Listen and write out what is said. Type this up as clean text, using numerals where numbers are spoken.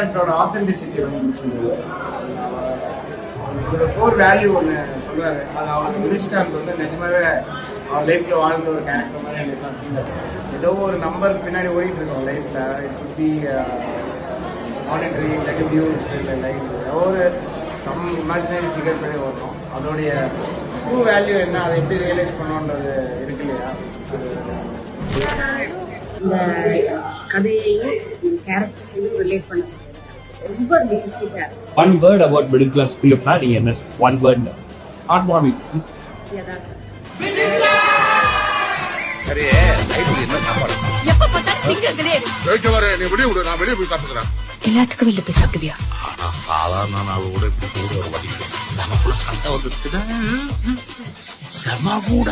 கேரக்டரோட ஆத்தென்டிசிட்டி வந்து பிடிச்சிருந்தது. ஒரு கோர் வேல்யூ ஒன்று சொல்கிறாரு, அது அவருக்கு வினிஷ்காந்த் வந்து நிஜமாவே அவன் லைஃப்பில் வாழ்ந்த ஒரு கேரக்டர் மாதிரி எனக்கு தான் ஃபீல் ஆகும். ஏதோ ஒரு நம்பருக்கு பின்னாடி ஓடிட்டு இருக்கோம் லைஃப்பில். இட் குட் பி மானிட்டரி இல்லாட்டி வியூஸ் இல்லை லைஃப் ஏதோ ஒரு சம் இமேஜினரி ஃபிகர் பண்ணி வரணும். அதோடைய ட்ரூ வேல்யூ என்ன, அதை எப்படி ரியலைஸ் பண்ணணுன்றது இருக்கு இல்லையா? இந்த கதையையும் கேரக்டர்ஸையும் ரிலேட் பண்ண ரொம்ப ரியலிஸ்டிக்கா இருக்கு. One word about middle class film-னா நீங்க என்ன one word? Heart warming. யதார்த்தம். சரி, நைட்டுக்கு என்ன சாப்பாடு? எப்ப பார்த்தாலும் திங்கிறதுலே இரு. நீ வெளியே விடு, நான் வெளியே போய் சாப்பிட்டுக்கிறேன். எல்லாத்துக்கும் வெளில போய் சாப்பிடுவியா? ஆனா சாதாரண நாள் கூட இப்படி கூட ஒரு வடிக்கும் நமக்குள்ள சண்டை வந்துருச்சுன்னா செம கூட